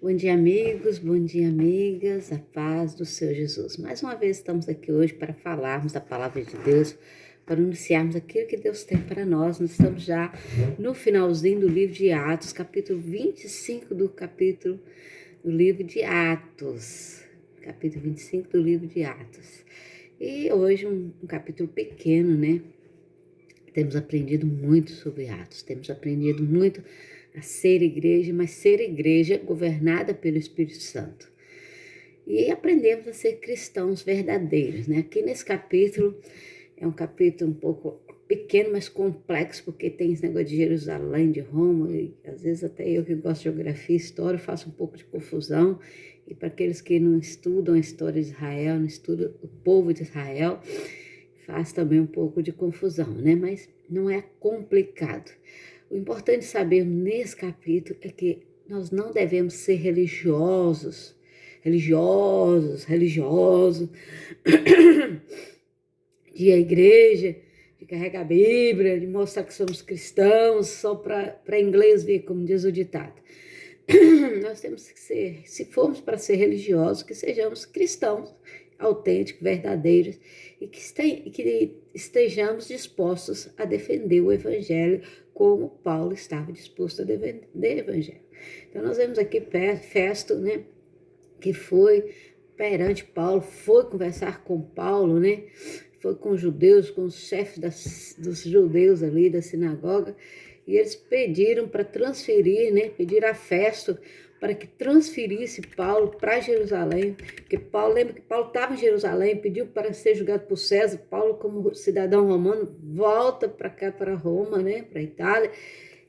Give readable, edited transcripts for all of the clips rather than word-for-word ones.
Bom dia, amigos, bom dia, amigas, a paz do Senhor Jesus. Mais uma vez estamos aqui hoje para falarmos da palavra de Deus, para anunciarmos aquilo que Deus tem para nós. Nós estamos já no finalzinho do livro de Atos, capítulo 25 do livro de Atos. Capítulo 25 do livro de Atos. E hoje um capítulo pequeno, né? Temos aprendido muito sobre Atos, temos aprendido muito a ser igreja, mas ser igreja governada pelo Espírito Santo. E aprendemos a ser cristãos verdadeiros, né? Aqui nesse capítulo, é um capítulo um pouco pequeno, mas complexo, porque tem esse negócio de Jerusalém, de Roma, e às vezes até eu que gosto de geografia e história, faço um pouco de confusão. E para aqueles que não estudam a história de Israel, não estudam o povo de Israel, faz também um pouco de confusão, né? Mas não é complicado. O importante saber nesse capítulo é que nós não devemos ser religiosos, de ir à igreja, de carregar a Bíblia, de mostrar que somos cristãos, só para inglês ver, como diz o ditado. Nós temos que ser, se formos para ser religiosos, que sejamos cristãos, autênticos, verdadeiros, e que estejamos dispostos a defender o Evangelho como Paulo estava disposto a defender o Evangelho. Então nós vemos aqui Festo, né, que foi perante Paulo, foi conversar com Paulo, né, foi com os judeus, com os chefes dos judeus ali da sinagoga, e eles pediram para transferir, né, pediram a Festo para que transferisse Paulo para Jerusalém, porque Paulo, lembra que Paulo estava em Jerusalém, pediu para ser julgado por César. Paulo, como cidadão romano, volta para cá, para Roma, né, para a Itália,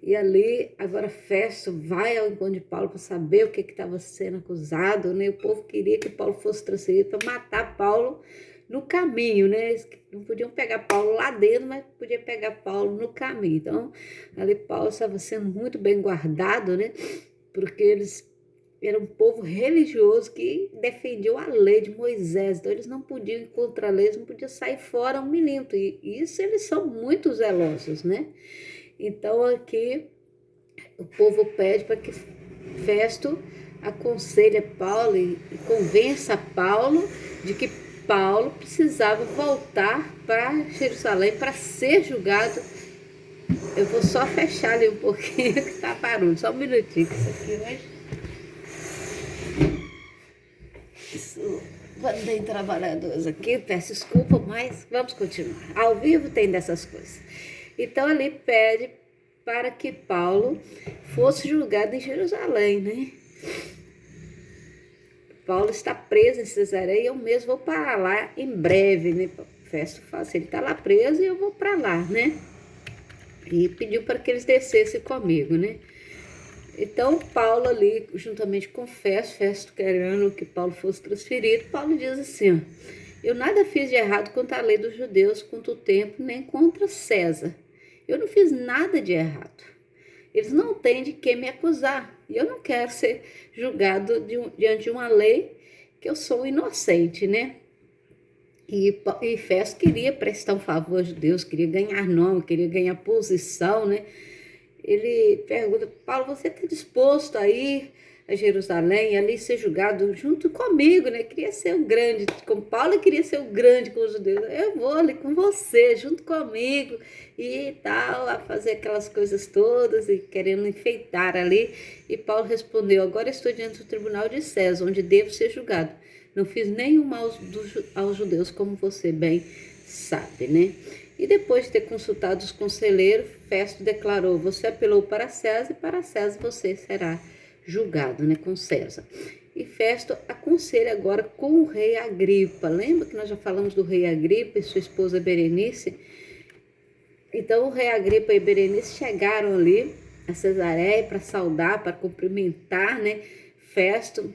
e ali, agora Festo vai ao encontro de Paulo para saber o que estava sendo acusado, né, o povo queria que Paulo fosse transferido para matar Paulo no caminho, né, eles não podiam pegar Paulo lá dentro, mas podia pegar Paulo no caminho. Então, ali Paulo estava sendo muito bem guardado, né, porque eles eram um povo religioso que defendiam a lei de Moisés, então eles não podiam encontrar a lei, eles não podiam sair fora um milímetro, e isso eles são muito zelosos, né? Então aqui o povo pede para que Festo aconselhe Paulo e convença Paulo de que Paulo precisava voltar para Jerusalém para ser julgado. Eu vou só fechar ali um pouquinho que tá barulho, só um minutinho, que isso aqui hoje. Isso, quando tem trabalhadores aqui, peço desculpa, mas vamos continuar. Ao vivo tem dessas coisas. Então ali pede para que Paulo fosse julgado em Jerusalém, né? Paulo está preso em Cesareia e eu mesmo vou para lá em breve, né? Festo fala assim, ele está lá preso e eu vou para lá, né? E pediu para que eles descessem comigo, né? Então, Paulo ali, juntamente com Festo querendo que Paulo fosse transferido, Paulo diz assim, ó, eu nada fiz de errado contra a lei dos judeus, contra o templo, nem contra César. Eu não fiz nada de errado. Eles não têm de que me acusar. E eu não quero ser julgado diante de uma lei que eu sou inocente, né? E Festo queria prestar um favor aos judeus, queria ganhar nome, queria ganhar posição, né? Ele pergunta, Paulo, você está disposto a ir a Jerusalém e ali ser julgado junto comigo, né? Queria ser o grande, como Paulo queria ser o grande com os judeus. Eu vou ali com você, junto comigo e tal, a fazer aquelas coisas todas e querendo enfeitar ali. E Paulo respondeu, agora estou diante do tribunal de César, onde devo ser julgado. Não fiz nenhum mal aos judeus, como você bem sabe, né? E depois de ter consultado os conselheiros, Festo declarou, você apelou para César e para César você será julgado, né, com César. E Festo aconselha agora com o rei Agripa. Lembra que nós já falamos do rei Agripa e sua esposa Berenice? Então o rei Agripa e Berenice chegaram ali a Cesareia para saudar, para cumprimentar, né, Festo.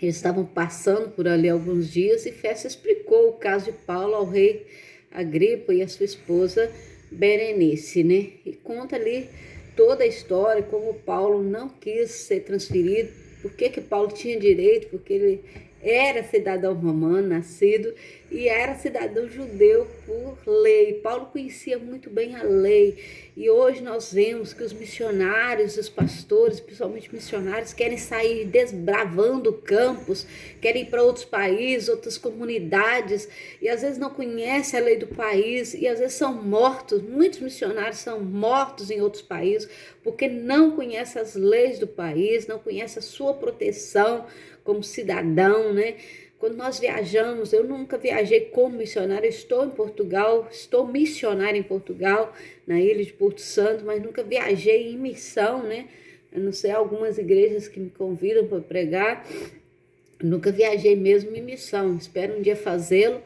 Eles estavam passando por ali alguns dias e Festo explicou o caso de Paulo ao rei Agripa e a sua esposa Berenice, né? E conta ali toda a história, como Paulo não quis ser transferido, por que Paulo tinha direito, porque era cidadão romano, nascido, e era cidadão judeu por lei. Paulo conhecia muito bem a lei. E hoje nós vemos que os missionários, os pastores, principalmente missionários, querem sair desbravando campos, querem ir para outros países, outras comunidades, e às vezes não conhecem a lei do país, e às vezes são mortos. Muitos missionários são mortos em outros países, porque não conhecem as leis do país, não conhecem a sua proteção como cidadão, né? Quando nós viajamos, eu nunca viajei como missionária, estou em Portugal, estou missionária em Portugal, na ilha de Porto Santo, mas nunca viajei em missão, né? Eu não sei, algumas igrejas que me convidam para pregar, nunca viajei mesmo em missão, espero um dia fazê-lo,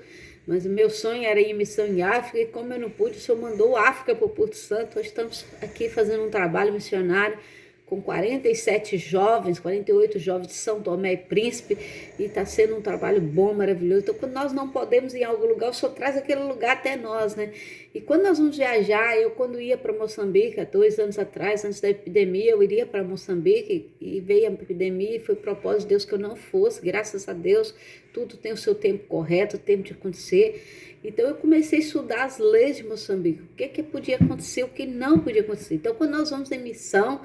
mas o meu sonho era ir em missão em África, e como eu não pude, o Senhor mandou África para o Porto Santo. Hoje estamos aqui fazendo um trabalho missionário com 47 jovens, 48 jovens de São Tomé e Príncipe, e está sendo um trabalho bom, maravilhoso. Então, quando nós não podemos ir em algum lugar, o Senhor traz aquele lugar até nós, né? E quando nós vamos viajar, eu quando ia para Moçambique, há 2 anos atrás, antes da epidemia, eu iria para Moçambique, e veio a epidemia, e foi propósito de Deus que eu não fosse, graças a Deus, tudo tem o seu tempo correto, o tempo de acontecer. Então eu comecei a estudar as leis de Moçambique, o que podia acontecer, o que não podia acontecer. Então, quando nós vamos em missão,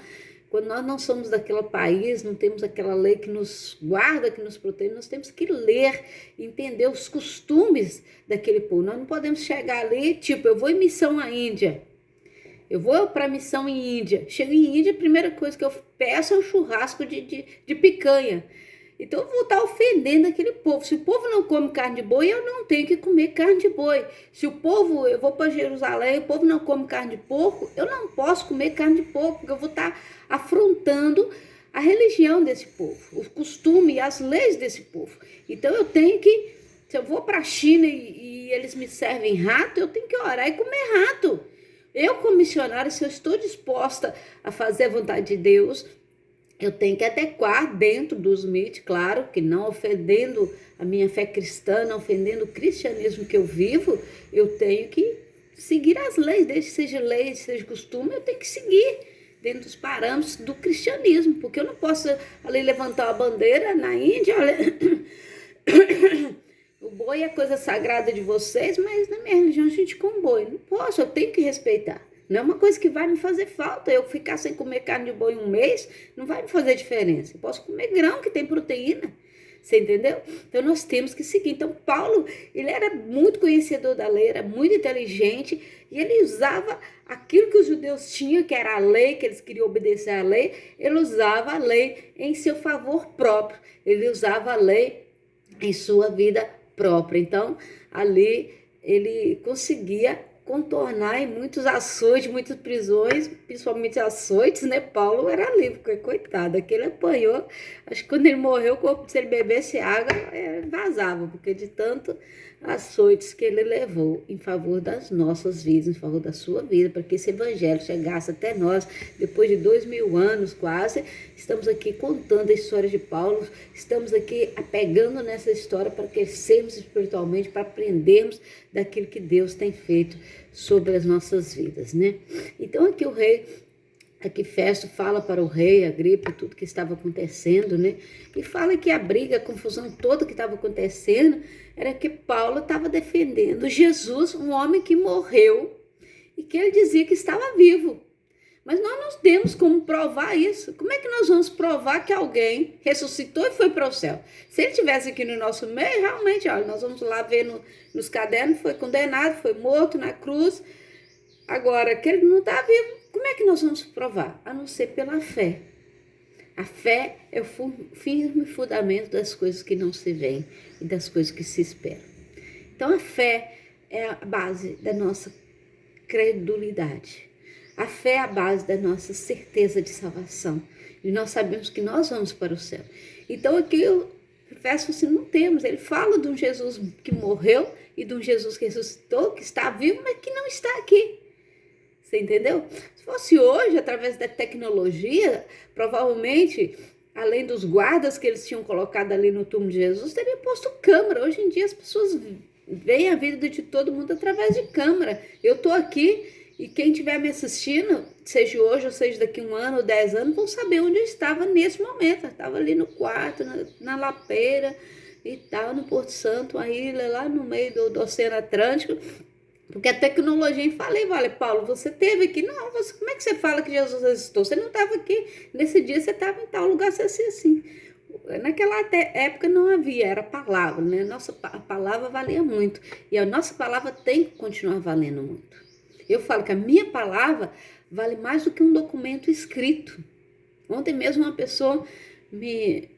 quando nós não somos daquele país, não temos aquela lei que nos guarda, que nos protege, nós temos que ler, entender os costumes daquele povo. Nós não podemos chegar ali, tipo, eu vou em missão à Índia, eu vou para missão em Índia. Chego em Índia, a primeira coisa que eu peço é um churrasco de picanha. Então eu vou estar ofendendo aquele povo. Se o povo não come carne de boi, eu não tenho que comer carne de boi. Se o povo, eu vou para Jerusalém, o povo não come carne de porco, eu não posso comer carne de porco, porque eu vou estar afrontando a religião desse povo, o costume e as leis desse povo. Então eu tenho que, se eu vou para a China e eles me servem rato, eu tenho que orar e comer rato. Eu, como missionária, se eu estou disposta a fazer a vontade de Deus, eu tenho que adequar dentro dos limites, claro, que não ofendendo a minha fé cristã, não ofendendo o cristianismo que eu vivo, eu tenho que seguir as leis, desde que seja lei, seja costume, eu tenho que seguir dentro dos parâmetros do cristianismo, porque eu não posso ali levantar a bandeira na Índia, olha, o boi é coisa sagrada de vocês, mas na minha religião a gente come boi, não posso, eu tenho que respeitar. Não é uma coisa que vai me fazer falta. Eu ficar sem comer carne de boi 1 mês, não vai me fazer diferença. Eu posso comer grão, que tem proteína. Você entendeu? Então, nós temos que seguir. Então, Paulo, ele era muito conhecedor da lei, era muito inteligente, e ele usava aquilo que os judeus tinham, que era a lei, que eles queriam obedecer à lei, ele usava a lei em seu favor próprio. Ele usava a lei em sua vida própria. Então, ali, ele conseguia contornar em muitos açoites, muitas prisões, principalmente açoites, né? Paulo era livre, porque coitado, aquele apanhou, acho que quando ele morreu, o corpo, se ele bebesse água, vazava, porque de tanto açoites que ele levou em favor das nossas vidas, em favor da sua vida, para que esse evangelho chegasse até nós, depois de 2000 anos quase, estamos aqui contando a história de Paulo, estamos aqui apegando nessa história para crescermos espiritualmente, para aprendermos daquilo que Deus tem feito sobre as nossas vidas, né? Então aqui o rei, aqui Festo fala para o rei Agripa tudo que estava acontecendo, né? E fala que a briga, a confusão toda que estava acontecendo era que Paulo estava defendendo Jesus, um homem que morreu e que ele dizia que estava vivo. Mas nós não temos como provar isso. Como é que nós vamos provar que alguém ressuscitou e foi para o céu? Se ele estivesse aqui no nosso meio, realmente, olha, nós vamos lá ver nos cadernos, foi condenado, foi morto na cruz. Agora, que ele não está vivo, como é que nós vamos provar? A não ser pela fé. A fé é o firme fundamento das coisas que não se veem e das coisas que se esperam. Então, a fé é a base da nossa credulidade. A fé é a base da nossa certeza de salvação. E nós sabemos que nós vamos para o céu. Então aqui eu confesso assim, não temos. Ele fala de um Jesus que morreu e de um Jesus que ressuscitou, que está vivo, mas que não está aqui. Você entendeu? Se fosse hoje, através da tecnologia, provavelmente, além dos guardas que eles tinham colocado ali no túmulo de Jesus, teria posto câmera. Hoje em dia as pessoas veem a vida de todo mundo através de câmera. Eu estou aqui e quem estiver me assistindo, seja hoje ou seja daqui 1 ano ou 10 anos, vão saber onde eu estava nesse momento. Eu estava ali no quarto, na lapeira, e tal, no Porto Santo, uma ilha lá no meio do Oceano Atlântico, porque a tecnologia, eu falei, vale, Paulo, você teve aqui? Não, você, como é que você fala que Jesus ressuscitou? Você não estava aqui, nesse dia você estava em tal lugar, você assim. Naquela época não havia, era palavra, né? A palavra valia muito, e a nossa palavra tem que continuar valendo muito. Eu falo que a minha palavra vale mais do que um documento escrito. Ontem mesmo uma pessoa me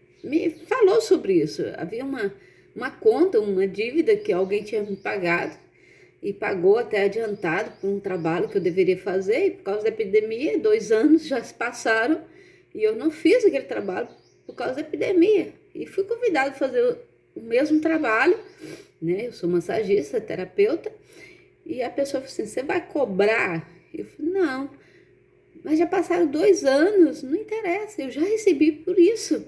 falou sobre isso. Havia uma conta, uma dívida que alguém tinha me pagado e pagou até adiantado por um trabalho que eu deveria fazer, e por causa da epidemia, 2 anos já se passaram e eu não fiz aquele trabalho por causa da epidemia. E fui convidada a fazer o mesmo trabalho, né? Eu sou massagista, terapeuta, e a pessoa falou assim, você vai cobrar? Eu falei, não, mas já passaram 2 anos, não interessa, eu já recebi por isso.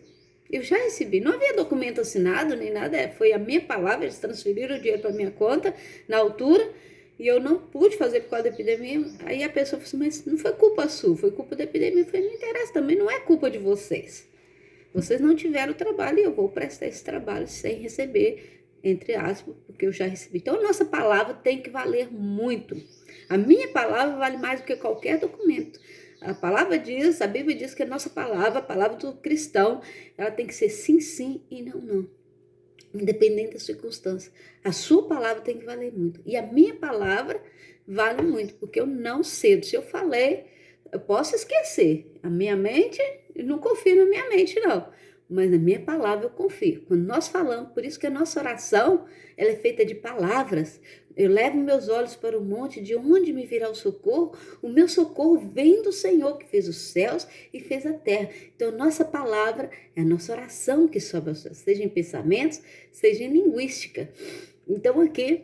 Eu já recebi, não havia documento assinado nem nada, foi a minha palavra, eles transferiram o dinheiro para minha conta na altura e eu não pude fazer por causa da epidemia. Aí a pessoa falou assim, mas não foi culpa sua, foi culpa da epidemia. Eu falei, não interessa, também não é culpa de vocês. Vocês não tiveram trabalho e eu vou prestar esse trabalho sem receber, entre aspas, porque eu já recebi. Então a nossa palavra tem que valer muito. A minha palavra vale mais do que qualquer documento. A palavra diz, a Bíblia diz que a nossa palavra, a palavra do cristão, ela tem que ser sim, sim e não, não. Independente da circunstância. A sua palavra tem que valer muito. E a minha palavra vale muito, porque eu não cedo. Se eu falei, eu posso esquecer. A minha mente, eu não confio na minha mente, não. Mas na minha palavra eu confio. Quando nós falamos, por isso que a nossa oração, ela é feita de palavras. Eu levo meus olhos para o monte, de onde me virá o socorro? O meu socorro vem do Senhor, que fez os céus e fez a terra. Então, a nossa palavra é a nossa oração que sobe aos céus, seja em pensamentos, seja em linguística. Então, aqui,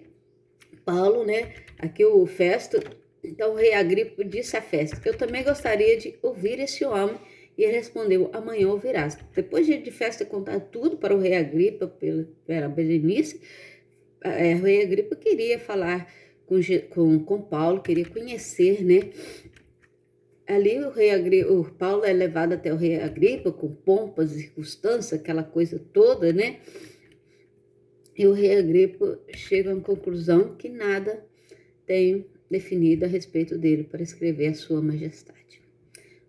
Paulo, né? Aqui o Festo, então o rei Agripa disse a Festo, eu também gostaria de ouvir esse homem. E ele respondeu, amanhã ouvirás. Depois de Festo contar tudo para o rei Agripa, pela Berenice, o rei Agripa queria falar com Paulo, queria conhecer, né? Ali o Paulo é levado até o rei Agripa com pompas e circunstâncias, aquela coisa toda, né? E o rei Agripa chega a uma conclusão que nada tem definido a respeito dele para escrever a sua majestade.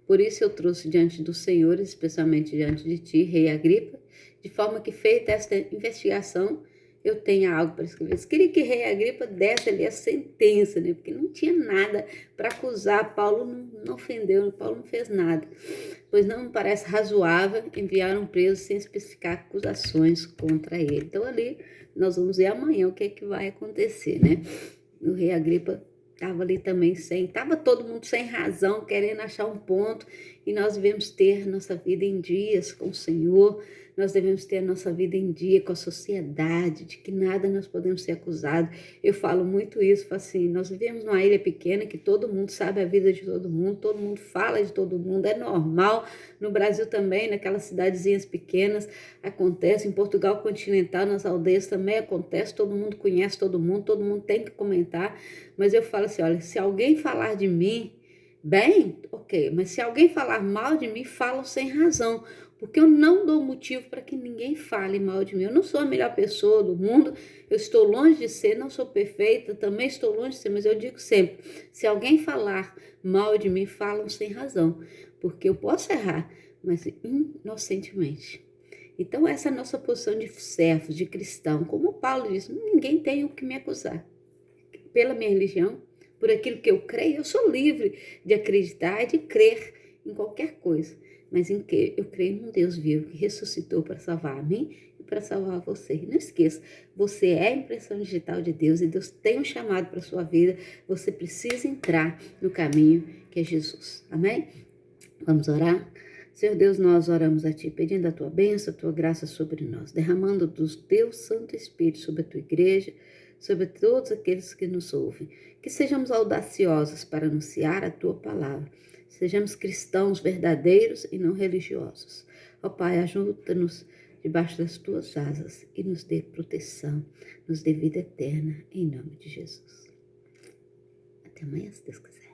Por isso eu trouxe diante dos senhores, especialmente diante de ti, rei Agripa, de forma que, feita esta investigação, eu tenha algo para escrever. Eu queria que rei Agripa desse ali a sentença, né? Porque não tinha nada para acusar. Paulo não ofendeu, Paulo não fez nada. Pois não me parece razoável enviar um preso sem especificar acusações contra ele. Então ali nós vamos ver amanhã o que é que vai acontecer, né? O rei Agripa estava ali também estava todo mundo sem razão, querendo achar um ponto, e nós devemos ter nossa vida em dias com o Senhor, nós devemos ter a nossa vida em dia com a sociedade, de que nada nós podemos ser acusados. Eu falo muito isso, falo assim, nós vivemos numa ilha pequena que todo mundo sabe a vida de todo mundo fala de todo mundo, é normal. No Brasil também, naquelas cidadezinhas pequenas, acontece, em Portugal continental, nas aldeias também acontece, todo mundo conhece todo mundo tem que comentar, mas eu falo assim, olha, se alguém falar de mim bem, ok, mas se alguém falar mal de mim, falam sem razão, porque eu não dou motivo para que ninguém fale mal de mim. Eu não sou a melhor pessoa do mundo, eu estou longe de ser, não sou perfeita, também estou longe de ser, mas eu digo sempre, se alguém falar mal de mim, falam sem razão, porque eu posso errar, mas inocentemente. Então essa é a nossa posição de servos, de cristão. Como Paulo disse, ninguém tem o que me acusar. Pela minha religião, por aquilo que eu creio, eu sou livre de acreditar e de crer em qualquer coisa. Mas em que eu creio num Deus vivo que ressuscitou para salvar a mim e para salvar você. E não esqueça, você é a impressão digital de Deus e Deus tem um chamado para a sua vida. Você precisa entrar no caminho que é Jesus. Amém? Vamos orar? Senhor Deus, nós oramos a Ti, pedindo a Tua bênção, a Tua graça sobre nós, derramando do Teu Santo Espírito sobre a Tua igreja, sobre todos aqueles que nos ouvem. Que sejamos audaciosos para anunciar a Tua palavra. Sejamos cristãos verdadeiros e não religiosos. Ó Pai, ajuda-nos debaixo das Tuas asas e nos dê proteção, nos dê vida eterna, em nome de Jesus. Até amanhã, se Deus quiser.